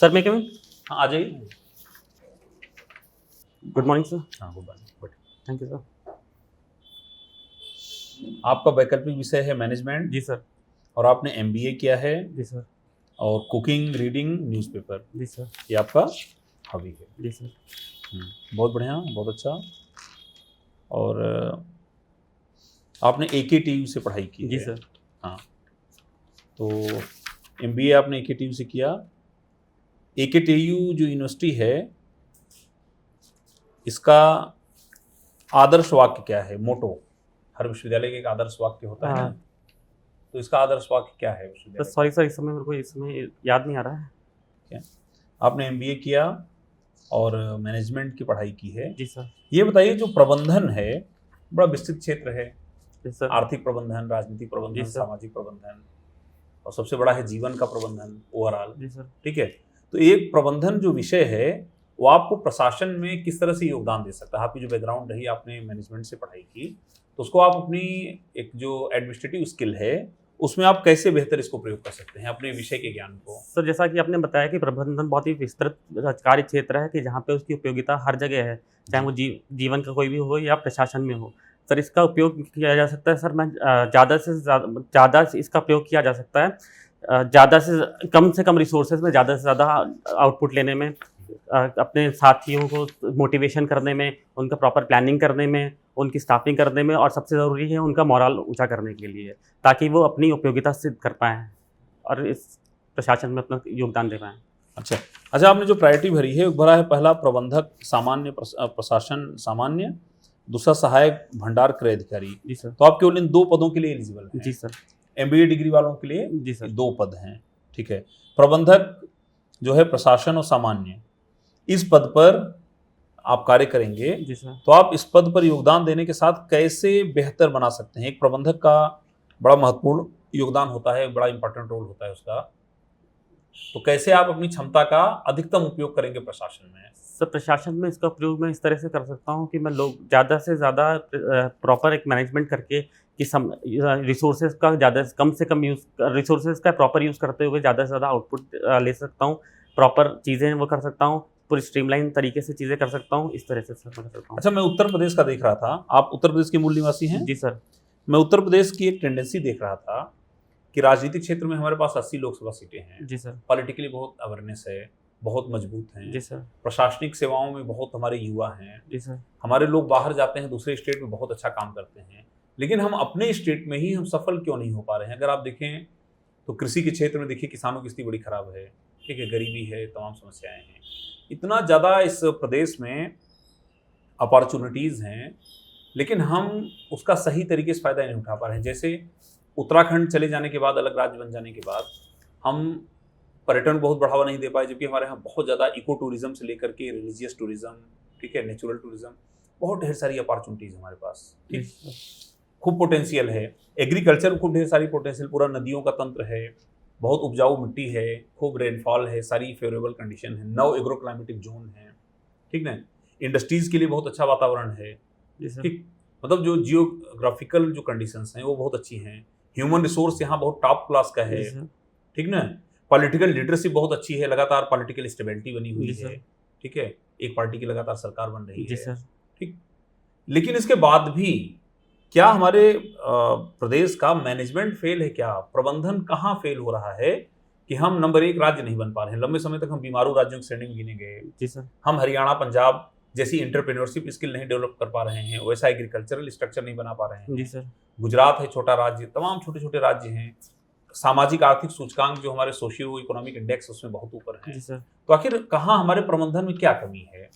Sir मैं क्यों? हाँ, आ जाइए। Good morning sir. हाँ, good morning. Thank you sir. आपका वैकल्पिक विषय है मैनेजमेंट जी सर। और आपने एमबीए किया है जी सर। और कुकिंग, रीडिंग, न्यूज़पेपर, जी सर। ये आपका हॉबी है। जी सर। बहुत बढ़िया, बहुत अच्छा। और आपने एकेटीयू से पढ़ाई की जी है। सर। हाँ, तो एमबीए आपने एकेटीयू से किया। एकेटीयू जो यूनिवर्सिटी है, इसका आदर्श वाक्य क्या है, मोटो? हर विश्वविद्यालय का एक आदर्श वाक्य होता है ना, तो इसका आदर्श वाक्य क्या है सर विश्वविद्यालय सॉरी सर, इस समय मेरे को इस समय याद नहीं आ रहा है। का? आपने एमबीए किया और मैनेजमेंट की पढ़ाई की है। जी सर। ये बताइए, जो प्रबंधन है बड़ा विस्तृत क्षेत्र है। जी सर। आर्थिक प्रबंधन, राजनीतिक जी प्रबंधन, सर। सामाजिक प्रबंधन, और सबसे बड़ा है जीवन का प्रबंधन ओवरऑल। जी सर। ठीक है, तो एक प्रबंधन जो विषय है वो आपको प्रशासन में किस तरह से योगदान दे सकता है? आपकी जो बैकग्राउंड रही, आपने मैनेजमेंट से पढ़ाई की, तो उसको आप अपनी एक जो एडमिनिस्ट्रेटिव स्किल है उसमें आप कैसे बेहतर इसको प्रयोग कर सकते हैं अपने विषय के ज्ञान को? सर जैसा कि आपने बताया कि प्रबंधन बहुत ही विस्तृत कार्य क्षेत्र है कि जहाँ पे उसकी उपयोगिता हर जगह है, चाहे वो जीवन का कोई भी हो या प्रशासन में हो। सर इसका उपयोग किया जा सकता है, सर मैं ज़्यादा से ज़्यादा इसका प्रयोग किया जा सकता है ज़्यादा से कम रिसोर्सेज में ज़्यादा से ज़्यादा आउटपुट लेने में, अपने साथियों को मोटिवेशन करने में, उनका प्रॉपर प्लानिंग करने में, उनकी स्टाफिंग करने में, और सबसे ज़रूरी है उनका मोरल ऊँचा करने के लिए, ताकि वो अपनी उपयोगिता सिद्ध कर पाएँ और इस प्रशासन में अपना योगदान दे पाएँ। अच्छा अच्छा, आपने जो प्रायोरिटी भरी है, भरा है पहला प्रबंधक सामान्य, प्रशासन सामान्य, दूसरा सहायक भंडार क्रय अधिकारी। जी सर। तो आप केवल इन 2 पदों के लिए एलिजिबल हैं। जी सर। एमबीए डिग्री वालों के लिए जी सर। 2 पद हैं। ठीक है, प्रबंधक जो है प्रशासन और सामान्य, इस पद पर आप कार्य करेंगे। जी सर। तो आप इस पद पर योगदान देने के साथ कैसे बेहतर बना सकते हैं? एक प्रबंधक का बड़ा महत्वपूर्ण योगदान होता है, बड़ा इंपॉर्टेंट रोल होता है उसका। तो कैसे आप अपनी क्षमता का अधिकतम उपयोग करेंगे प्रशासन में? सर प्रशासन में इसका प्रयोग मैं इस तरह से कर सकता हूँ कि मैं लोग ज़्यादा से ज़्यादा प्रॉपर एक मैनेजमेंट करके कि रिसोर्सेज का ज़्यादा कम से कम यूज़, रिसोर्सेज का प्रॉपर यूज़ करते हुए ज़्यादा से ज़्यादा आउटपुट ले सकता हूँ, प्रॉपर चीज़ें वो कर सकता हूँ, पूरी स्ट्रीमलाइन तरीके से चीज़ें कर सकता हूँ, इस तरह से सर मैं कर सकता हूँ। अच्छा, मैं उत्तर प्रदेश का देख रहा था, आप उत्तर प्रदेश के मूल निवासी हैं? जी सर। मैं उत्तर प्रदेश की एक टेंडेंसी देख रहा था कि राजनीतिक क्षेत्र में हमारे पास 80 लोकसभा सीटें हैं। जी सर। पॉलिटिकली बहुत अवेयरनेस है, बहुत मजबूत हैं। जी सर। प्रशासनिक सेवाओं में बहुत हमारे युवा हैं। जी सर। हमारे लोग बाहर जाते हैं, दूसरे स्टेट में बहुत अच्छा काम करते हैं, लेकिन हम अपने स्टेट में ही हम सफल क्यों नहीं हो पा रहे हैं? अगर आप देखें तो कृषि के क्षेत्र में देखिए, किसानों की स्थिति बड़ी खराब है। ठीक है, गरीबी है, तमाम समस्याएं हैं, इतना ज़्यादा इस प्रदेश में अपॉर्चुनिटीज़ हैं, लेकिन हम उसका सही तरीके से फ़ायदा नहीं उठा पा रहे हैं। जैसे उत्तराखंड चले जाने के बाद, अलग राज्य बन जाने के बाद, हम पर्यटन को बहुत बढ़ावा नहीं दे पाए, जबकि हमारे यहाँ बहुत ज़्यादा इको टूरिज्म से लेकर के रिलीजियस टूरिज्म, ठीक है, नेचुरल टूरिज्म, बहुत ढेर सारी अपॉर्चुनिटीज़ हमारे पास। ठीक, खूब पोटेंशियल है। एग्रीकल्चर में खूब ढेर सारी पोटेंशियल, पूरा नदियों का तंत्र है, बहुत उपजाऊ मिट्टी है, खूब रेनफॉल है, सारी फेवरेबल कंडीशन है, 9 एग्रो क्लाइमेटिक जोन है। ठीक ना, इंडस्ट्रीज़ के लिए बहुत अच्छा वातावरण है। ठीक, मतलब जो जियोग्राफिकल जो कंडीशंस हैं वो बहुत अच्छी हैं। ह्यूमन रिसोर्स यहाँ बहुत टॉप क्लास का है। ठीक ना, पॉलिटिकल लिटरेसी बहुत अच्छी है, लगातार पॉलिटिकल स्टेबिलिटी बनी हुई है। ठीक है, एक पार्टी की लगातार सरकार बन रही है। ठीक, लेकिन इसके बाद भी क्या हमारे प्रदेश का मैनेजमेंट फेल है? क्या प्रबंधन कहाँ फेल हो रहा है कि हम नंबर 1 राज्य नहीं बन पा रहे हैं? लंबे समय तक हम बीमारू राज्यों की श्रेणी में गिने गए। जी सर। हम हरियाणा, पंजाब जैसी एंटरप्रेन्योरशिप स्किल नहीं डेवलप कर पा रहे हैं, वैसा एग्रीकल्चरल स्ट्रक्चर नहीं बना पा रहे हैं। जी सर। गुजरात है छोटा राज्य, तमाम छोटे छोटे राज्य हैं। सामाजिक आर्थिक सूचकांक जो हमारे सोशियो इकोनॉमिक इंडेक्स उसमें बहुत ऊपर है। तो आखिर कहाँ हमारे प्रबंधन में क्या कमी है?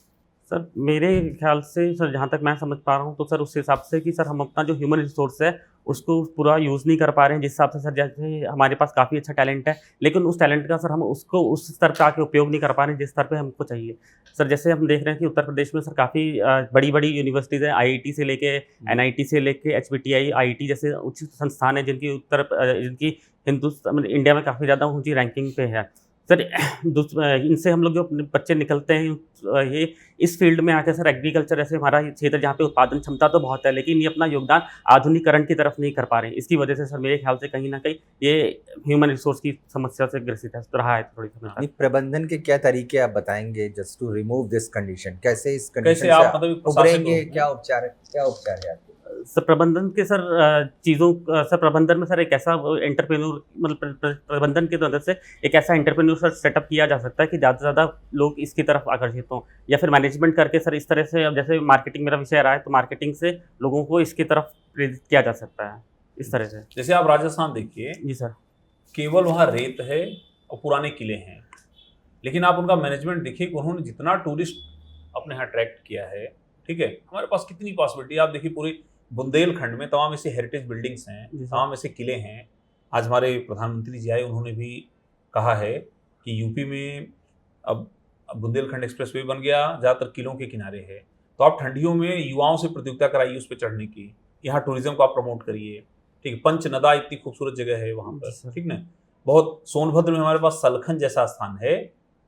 सर मेरे ख्याल से सर, जहाँ तक मैं समझ पा रहा हूँ तो सर उस हिसाब से कि सर हम अपना जो ह्यूमन रिसोर्स है उसको पूरा यूज़ नहीं कर पा रहे हैं, जिस हिसाब से सर जैसे हमारे पास काफ़ी अच्छा टैलेंट है, लेकिन उस टैलेंट का सर हम उसको उस स्तर पे आके उपयोग नहीं कर पा रहे हैं जिस स्तर पे हमको चाहिए। सर जैसे हम देख रहे हैं कि उत्तर प्रदेश में सर काफ़ी बड़ी-बड़ी यूनिवर्सिटीज़ हैं, आईआईटी से लेके एनआईटी से लेके एचपीटीआई, आईआईटी जैसे उच्च संस्थान हैं जिनकी हिंदुस्तान मतलब इंडिया में काफ़ी ज़्यादा ऊँची रैंकिंग पे है। सर इनसे हम लोग जो अपने बच्चे निकलते हैं ये इस फील्ड में आकर सर एग्रीकल्चर ऐसे हमारा ये क्षेत्र जहाँ पे उत्पादन क्षमता तो बहुत है, लेकिन ये अपना योगदान आधुनिकीकरण की तरफ नहीं कर पा रहे हैं। इसकी वजह से सर मेरे ख्याल से कहीं न कहीं ये ह्यूमन रिसोर्स की समस्या से ग्रसित है, तो रहा है थोड़ी समय नहीं, तक। प्रबंधन के क्या तरीके आप बताएंगे just to remove this condition? कैसे इस कैसे कंडीशन आप से मतलब एक प्रशासक उभरेंगे? हो? क्या उपचार है आपके? सर प्रबंधन के सर सर प्रबंधन में सर एक ऐसा एंटरप्रेन्योर मतलब प्रबंधन की मदद से एक ऐसा एंटरप्रेन्योर सर सेटअप किया जा सकता है कि ज़्यादा से ज़्यादा लोग इसकी तरफ आकर्षित हों, या फिर मैनेजमेंट करके सर इस तरह से, अब जैसे मार्केटिंग मेरा विषय रहा है तो मार्केटिंग से लोगों को इसकी तरफ प्रेरित किया जा सकता है इस तरह से। जैसे आप राजस्थान देखिए, जी सर। केवल वहाँ रेत है और पुराने किले हैं, लेकिन आप उनका मैनेजमेंट देखिए कि उन्होंने जितना टूरिस्ट अपने यहाँ अट्रैक्ट किया है, ठीक है, हमारे पास कितनी पॉसिबिलिटी। आप देखिए पूरे बुंदेलखंड में तमाम ऐसे हेरिटेज बिल्डिंग्स हैं, जी सर। तमाम ऐसे किले हैं। आज हमारे प्रधानमंत्री जी आए, उन्होंने भी कहा है कि यूपी में अब बुंदेलखंड एक्सप्रेसवे बन गया, ज़्यादातर किलों के किनारे है। तो आप ठंडियों में युवाओं से प्रतियोगिता कराइए उस पर चढ़ने की, यहाँ टूरिज्म को आप प्रमोट करिए, ठीक है। पंचनदा इतनी खूबसूरत जगह है वहाँ जी पर, सर। ठीक ना। बहुत सोनभद्र में हमारे पास सलखन जैसा स्थान है,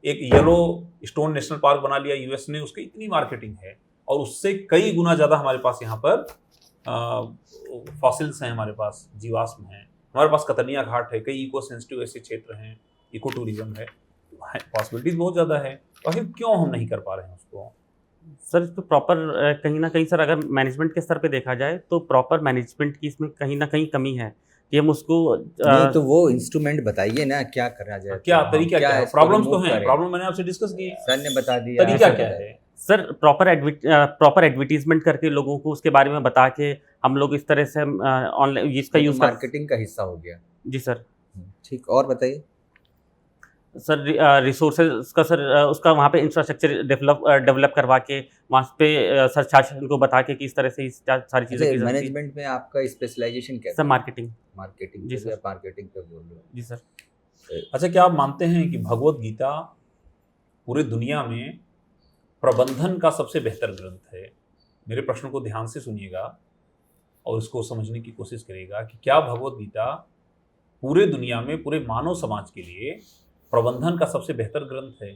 एक येलो स्टोन नेशनल पार्क बना लिया यूएस ने, उसकी इतनी मार्केटिंग है, और उससे कई गुना ज़्यादा हमारे पास यहाँ पर फॉसिल्स हैं, हमारे पास जीवाश्म हैं, हमारे पास कतनिया घाट है, कई इको सेंसिटिव ऐसे क्षेत्र हैं, इको टूरिज्म है, पॉसिबिलिटीज बहुत ज़्यादा है। तो आखिर क्यों हम नहीं कर पा रहे हैं उसको? सर इसको प्रॉपर कहीं ना कहीं सर अगर मैनेजमेंट के स्तर पे देखा जाए तो प्रॉपर मैनेजमेंट की इसमें कहीं ना कहीं कमी है कि हम उसको नहीं, तो वो इंस्ट्रूमेंट बताइए ना, क्या करना जाए? क्या तरीका क्या है? इसको प्रॉब्लम्स तो remove हैं, करें? प्रॉब्लम मैंने आपसे डिस्कस की, सर ने बता दिया, तरीका आप क्या बताइए। है? सर प्रॉपर एडवर्टीजमेंट करके लोगों को उसके बारे में बता के हम लोग इस तरह से ऑनलाइन इसका ये तो यूज़ कर। मार्केटिंग का हिस्सा हो गया। जी सर। ठीक, और बताइए। सर रिसोर्सेज का सर उसका वहाँ पे इंफ्रास्ट्रक्चर डेवलप करवा के वहाँ पे सर शासन को बता के कि इस तरह से इस सारी चीज़ों की अच्छा, जरूरत थी। मैनेजमेंट में आपका स्पेशलाइजेशन क्या सर था? मार्केटिंग। मार्केटिंग। जी जी सर। सर, मार्केटिंग पे बोल रहे हो। जी सर। अच्छा, क्या आप मानते हैं कि भगवत गीता पूरे दुनिया में प्रबंधन का सबसे बेहतर ग्रंथ है? मेरे प्रश्न को ध्यान से सुनिएगा और इसको समझने की कोशिश करिएगा कि क्या भगवत गीता पूरे दुनिया में, पूरे मानव समाज के लिए प्रबंधन का सबसे बेहतर ग्रंथ है?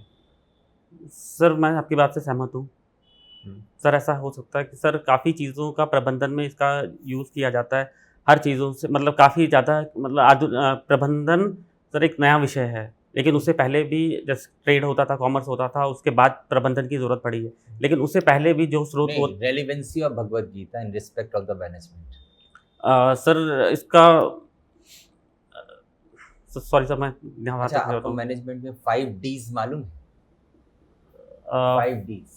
सर मैं आपकी बात से सहमत हूँ। सर ऐसा हो सकता है कि सर काफ़ी चीज़ों का प्रबंधन में इसका यूज़ किया जाता है, हर चीज़ों से मतलब काफ़ी ज़्यादा मतलब प्रबंधन सर एक नया विषय है, लेकिन उससे पहले भी जैसे ट्रेड होता था, कॉमर्स होता था, उसके बाद प्रबंधन की ज़रूरत पड़ी है, लेकिन उससे पहले भी जो स्रोत नहीं, relevancy of Bhagavad Gita in respect of the management. Sir इसका सॉरी सर मैं यहाँ अच्छा, तक नहीं आपको होता मैनेजमेंट में 5 Ds मालूम है? हूँ। 5 Ds।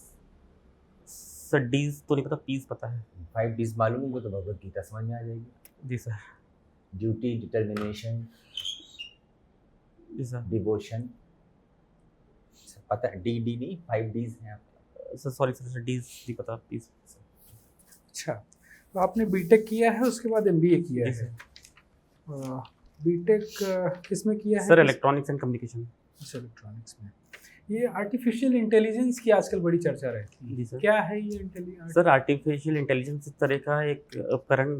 सर डीज तो नहीं पता, पीस पता है। 5 Ds मालूम होंगे तो भगवत गीता समझ में आ जाएगी। जी सर। ड्यूटी, डिटर्मिनेशन, जी सर। डिवोशन। पता है? डी नहीं, 5 Ds हैं आपके। सर सॉरी सर डीज नहीं पता, पीस। अच्छा, तो आपने बीटेक किया है, उसके बाद एमबीए किया जी है। बीटेक किस में किया है? Sir electronics and communication. अच्छा, इलेक्ट्रॉनिक्स में। ये आर्टिफिशियल इंटेलिजेंस की आजकल बड़ी चर्चा रहती है। जी सर। क्या है ये इंटेलिजेंस? सर आर्टिफिशियल इंटेलिजेंस इस तरह का एक उपकरण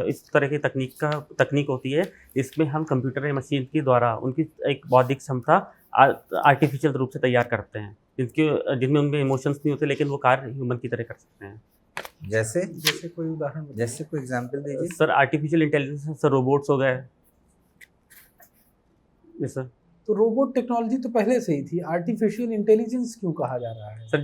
इस तरह की तकनीक होती है, इसमें हम कंप्यूटर या मशीन के द्वारा उनकी एक बौद्धिक क्षमता आर्टिफिशियल रूप से तैयार करते हैं, जिनमें उनमें इमोशंस नहीं होते, लेकिन वो कार्य ह्यूमन की तरह कर सकते हैं। जैसे कोई उदाहरण बताइए। जैसे कोई एग्जांपल दीजिए। Sir artificial intelligence sir robots हो गए। जी सर। तो रोबोट टेक्नोलॉजी तो पहले से ही थी, आर्टिफिशियल इंटेलिजेंस क्यों कहा जा रहा है? सर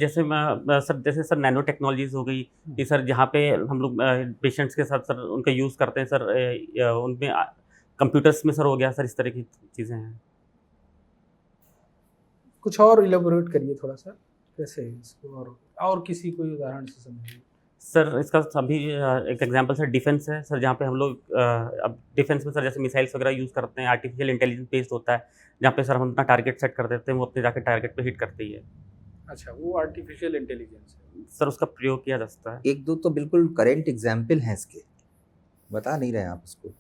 जैसे सर नैनो टेक्नोलॉजीज हो गई कि सर जहाँ पे हम लोग पेशेंट्स के साथ सर उनका यूज़ करते हैं सर, उनमें कंप्यूटर्स में सर हो गया सर, इस तरह की चीज़ें हैं। कुछ और इलेबोरेट करिए थोड़ा सा, कैसे इसको और किसी कोई उदाहरण से समझिए। सर इसका अभी एक एग्जांपल सर डिफेंस है सर, जहाँ पे हम लोग अब डिफेंस में सर जैसे मिसाइल्स वगैरह यूज़ करते हैं, आर्टिफिशियल इंटेलिजेंस बेस्ड होता है, जहाँ पे सर हम अपना टारगेट सेट कर देते हैं, वो अपने जाके टारगेट पे हिट करती है। अच्छा, वो आर्टिफिशियल इंटेलिजेंस है। सर उसका प्रयोग किया जा सकता है। एक दो तो बिल्कुल करेंट एग्जाम्पल हैं इसके, बता नहीं रहे आप उसको।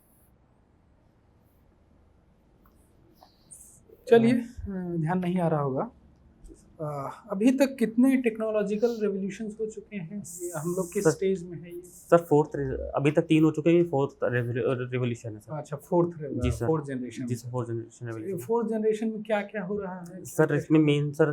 चलिए, ध्यान नहीं आ रहा होगा। अभी तक कितने टेक्नोलॉजिकल रेवोल्यूशंस हो चुके हैं, ये हम लोग किस सर- स्टेज में है ये? सर अभी तक 3 हो चुके हैं, 4th रिवोल्यूशन है सर। अच्छा, जी सर। Fourth generation. जी sir, 4th generation revolution. Fourth generation में क्या क्या हो रहा है? सर इसमें मेन सर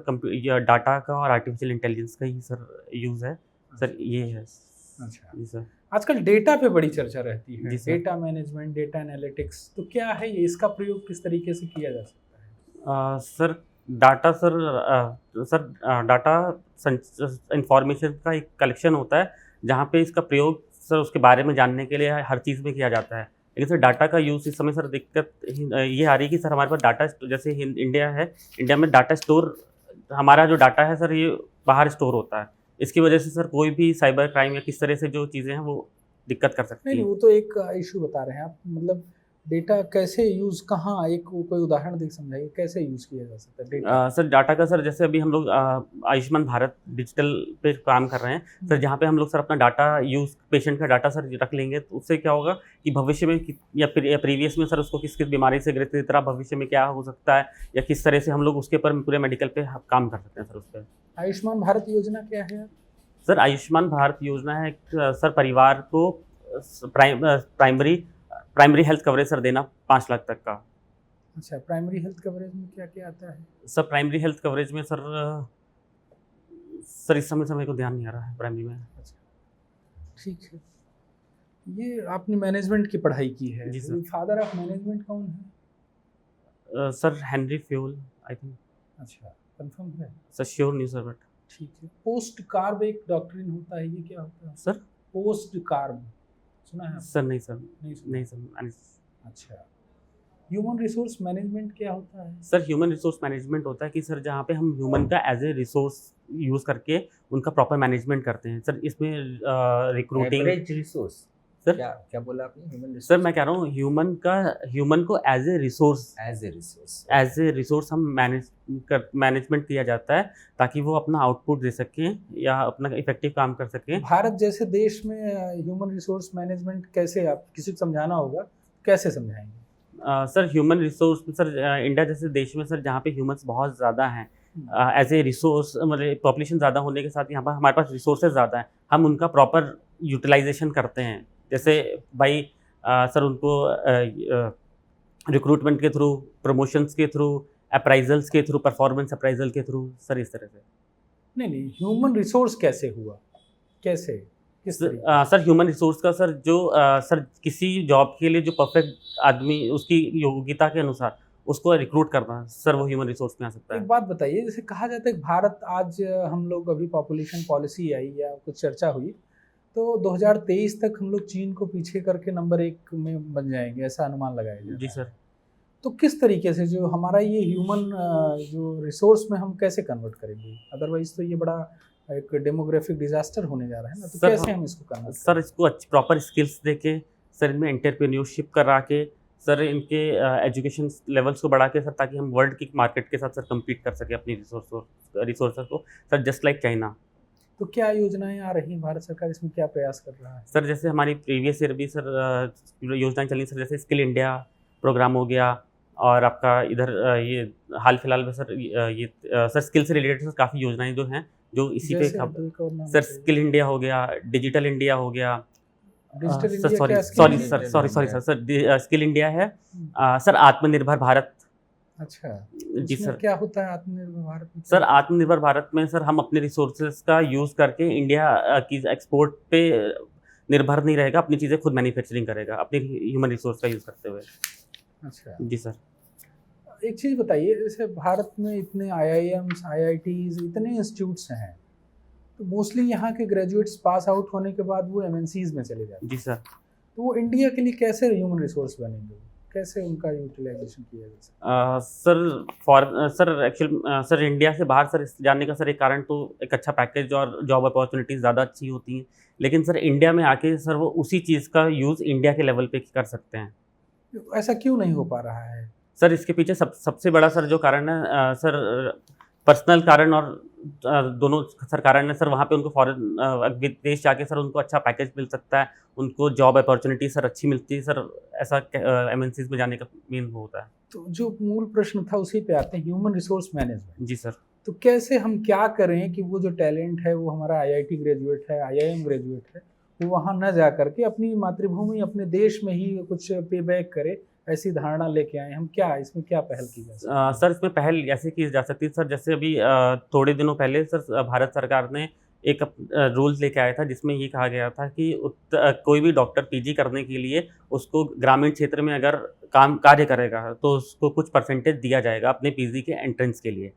डाटा का और आर्टिफिशियल इंटेलिजेंस का ही सर यूज़ है सर, ये है। अच्छा, जी सर। आजकल डेटा पे बड़ी चर्चा रहती है, जी sir. Data management, data analytics, तो क्या है ये, इसका प्रयोग किस तरीके से किया जा सकता है? सर डाटा डाटा इंफॉर्मेशन का एक कलेक्शन होता है, जहाँ पे इसका प्रयोग सर उसके बारे में जानने के लिए हर चीज़ में किया जाता है। लेकिन सर डाटा का यूज़ इस समय सर दिक्कत ये आ रही है कि सर हमारे पास डाटा जैसे इंडिया है, इंडिया में डाटा स्टोर, हमारा जो डाटा है सर ये बाहर स्टोर होता है। इसकी वजह से सर कोई भी साइबर क्राइम या किस तरह से जो चीज़ें हैं वो दिक्कत कर सकती नहीं, है। वो तो एक इशू बता रहे हैं आप, मतलब डेटा कैसे यूज़, कहाँ, एक कोई उदाहरण देख समझाइए कैसे यूज़ किया जा सकता है डेटा? सर डाटा का सर जैसे अभी हम लोग आयुष्मान भारत डिजिटल पे काम कर रहे हैं सर, जहाँ पे हम लोग सर अपना डाटा यूज़, पेशेंट का डाटा सर रख लेंगे, तो उससे क्या होगा कि भविष्य में या प्रीवियस में सर उसको किस किस बीमारी से ग्रसित तरह भविष्य में क्या हो सकता है, या किस तरह से हम लोग उसके ऊपर पूरे मेडिकल पे काम कर सकते हैं सर उस पर। आयुष्मान भारत योजना क्या है? सर आयुष्मान भारत योजना है सर परिवार को प्राइमरी हेल्थ कवरेज सर देना 5 लाख तक का। अच्छा, प्राइमरी हेल्थ कवरेज में क्या क्या आता है? सर प्राइमरी हेल्थ कवरेज में सर इस समय को ध्यान नहीं आ रहा है प्राइमरी में। अच्छा, ठीक है। ये आपने मैनेजमेंट की पढ़ाई की है, जी सर। फादर ऑफ मैनेजमेंट कौन है? Sir Henry fuel I think. अच्छा, कंफर्म है? सर श्योर नहीं सर, बट ठीक है। पोस्ट कार्ब एक डॉक्ट्रिन होता है, ये क्या होता है? सर पोस्ट कार्ब सुना है आपने? सर नहीं सर, नहीं सुना? नहीं सर। अच्छा, ह्यूमन रिसोर्स मैनेजमेंट क्या होता है? सर ह्यूमन रिसोर्स मैनेजमेंट होता है कि सर जहाँ पे हम ह्यूमन का एज ए रिसोर्स यूज़ करके उनका प्रॉपर मैनेजमेंट करते हैं सर। इसमें रिक्रूटिंग एवरेज रिसोर्स। सर क्या क्या बोला आपने? Human resource. सर मैं कह रहा हूँ ह्यूमन को एज ए रिसोर्स हम मैनेजमेंट किया जाता है, ताकि वो अपना आउटपुट दे सकें या अपना इफेक्टिव काम कर सकें। भारत जैसे देश में ह्यूमन रिसोर्स मैनेजमेंट कैसे, आप किसी को समझाना होगा, कैसे समझाएंगे? Sir human resource sir India जैसे देश में सर जहाँ पे ह्यूमंस बहुत ज़्यादा हैं, एज ए रिसोर्स, मतलब पॉपुलेशन ज़्यादा होने के साथ यहाँ पर हमारे पास रिसोर्सेज ज़्यादा हैं, हम उनका प्रॉपर यूटिलाइजेशन करते हैं। जैसे भाई सर उनको रिक्रूटमेंट के थ्रू, प्रमोशंस के थ्रू, अप्राइजल्स के थ्रू, परफॉर्मेंस अप्राइजल के थ्रू, सर इस तरह से। नहीं, ह्यूमन रिसोर्स कैसे हुआ, कैसे, किस तरीके? सर ह्यूमन रिसोर्स का सर जो सर किसी जॉब के लिए जो परफेक्ट आदमी उसकी योग्यता के अनुसार उसको रिक्रूट करना, सर वो ह्यूमन रिसोर्स में आ सकता एक है। बात बताइए, जैसे कहा जाता है कि भारत आज, हम लोग अभी पॉपुलेशन पॉलिसी आई या कुछ चर्चा हुई तो 2023 तक हम लोग चीन को पीछे करके नंबर 1 में बन जाएंगे, ऐसा अनुमान लगाया जाता है। जी सर। तो किस तरीके से जो हमारा ये ह्यूमन जो रिसोर्स में हम कैसे कन्वर्ट करेंगे? अदरवाइज तो ये बड़ा एक डेमोग्राफिक डिजास्टर होने जा रहा है ना, तो सर, कैसे हम इसको कन्वर्ट सर इसको अच्छी प्रॉपर स्किल्स देके सर इनमें एंटरप्रेन्योरशिप करा के सर इनके एजुकेशन लेवल्स को बढ़ा के सर, ताकि हम वर्ल्ड की मार्केट के साथ सर कम्पीट कर सके अपनी रिसोर्स को सर, जस्ट लाइक चाइना। तो क्या योजनाएं आ रही हैं, भारत सरकार इसमें क्या प्रयास कर रहा है? सर जैसे हमारी प्रीवियस ईयर भी सर योजनाएं चली सर, जैसे स्किल इंडिया प्रोग्राम हो गया, और आपका इधर ये हाल फिलहाल में सर ये सर स्किल से रिलेटेड सर काफ़ी योजनाएं जो हैं जो इसी पे जैसे दो एक और नाम सर बताइए। स्किल इंडिया हो गया, डिजिटल इंडिया हो गया। डिजिटल सर इंडिया सॉरी क्या सॉरी स्कीम है? Sir sorry sorry sir sir skill India है। सर आत्मनिर्भर भारत। अच्छा, जी उसमें सर। क्या होता है आत्मनिर्भर भारत में? सर आत्मनिर्भर भारत में सर हम अपने रिसोर्सेज का यूज़ करके इंडिया की एक्सपोर्ट पे निर्भर नहीं रहेगा, अपनी चीज़ें खुद मैन्युफैक्चरिंग करेगा अपने ह्यूमन रिसोर्स का यूज़ करते हुए। अच्छा, जी सर। एक चीज़ बताइए, जैसे भारत में इतने IIMs, IITs, इतने इंस्टीट्यूट्स हैं, तो मोस्टली यहाँ के ग्रेजुएट्स पास आउट होने के बाद वो MNCs में चले जाते हैं, जी सर। तो वो इंडिया के लिए कैसे ह्यूमन रिसोर्स बनेंगे, कैसे उनका यूटिलाइजेशन किया जा सकता सर एक्चुअल सर इंडिया से बाहर सर जाने का सर एक कारण तो एक अच्छा पैकेज और जॉब अपॉर्चुनिटीज़ ज़्यादा अच्छी होती हैं, लेकिन सर इंडिया में आके सर वो उसी चीज़ का यूज़ इंडिया के लेवल पे कर सकते हैं। है? ऐसा क्यों नहीं हो पा रहा है? सर इसके पीछे सबसे बड़ा सर जो कारण है सर पर्सनल कारण, और दोनों सर कारण है सर, वहाँ पे उनको फॉरेन विदेश जाके सर उनको अच्छा पैकेज मिल सकता है, उनको जॉब अपॉर्चुनिटी सर अच्छी मिलती है सर, ऐसा MNCs में जाने का मेन वो होता है। तो जो मूल प्रश्न था उसी पे आते हैं, ह्यूमन रिसोर्स मैनेजमेंट। जी सर। तो कैसे हम क्या करें कि वो जो टैलेंट है वो हमारा आईआईटी ग्रेजुएट है, आईआईएम ग्रेजुएट है, वो वहाँ न जा करके अपनी मातृभूमि अपने देश में ही कुछ पे बैक करे, ऐसी धारणा लेके आए हम? क्या इसमें क्या पहल की जा सकती है? सर इसमें पहल ऐसे की जा सकती है सर, जैसे अभी थोड़े दिनों पहले सर भारत सरकार ने एक रूल्स लेके आया था जिसमें ये कहा गया था कि कोई भी डॉक्टर पीजी करने के लिए उसको ग्रामीण क्षेत्र में अगर कार्य करेगा तो उसको कुछ परसेंटेज दिया जाएगा अपने पीजी के एंट्रेंस के लिए।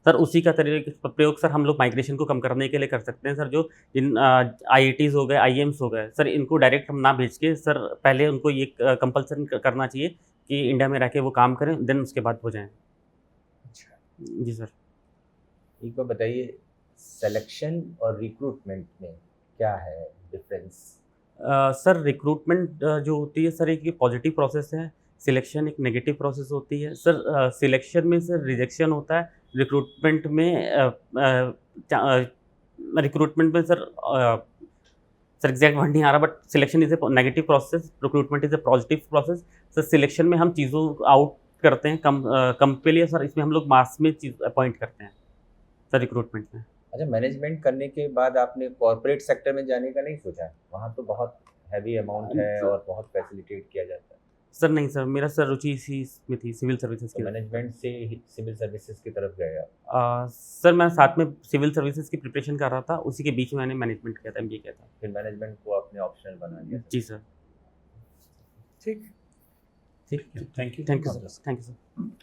सर उसी का प्रयोग सर हम लोग माइग्रेशन को कम करने के लिए कर सकते हैं सर। जो इन आईआईटीज़ हो गए, आईएम्स हो गए सर, इनको डायरेक्ट हम ना भेज के सर पहले उनको ये कंपल्सन करना चाहिए कि इंडिया में रह के वो काम करें, देन उसके बाद हो जाएँ। अच्छा, जी सर। एक बार बताइए, सिलेक्शन और रिक्रूटमेंट में क्या है डिफरेंस? सर रिक्रूटमेंट जो होती है सर एक पॉजिटिव प्रोसेस है, सिलेक्शन एक नेगेटिव प्रोसेस होती है सर। सिलेक्शन में सर रिजेक्शन होता है, रिक्रूटमेंट में रिक्रूटमेंट में सर एग्जैक्ट वर्ड नहीं आ रहा, but selection is a negative process, recruitment is a positive process. Sir selection में हम चीज़ों आउट करते हैं कम पे लिए सर, इसमें हम लोग मास में चीज़ अपॉइंट करते हैं सर रिक्रूटमेंट में। अच्छा, मैनेजमेंट करने के बाद आपने कॉर्पोरेट सेक्टर में जाने का नहीं सोचा? वहाँ तो बहुत हैवी अमाउंट है और बहुत फैसिलिटेट किया जाता है। सर नहीं सर, मेरा सर रुचि इसी में थी, सिविल सर्विसेज तो की। मैनेजमेंट से सिविल सर्विसेज की तरफ गए आप? सर मैं साथ में सिविल सर्विसेज की प्रिपरेशन कर रहा था, उसी के बीच में मैंने मैनेजमेंट किया था, एमबीए किया था। फिर मैनेजमेंट को आपने ऑप्शनल बना दिया? जी सर। ठीक। Thank you. Thank you sir, thank you sir.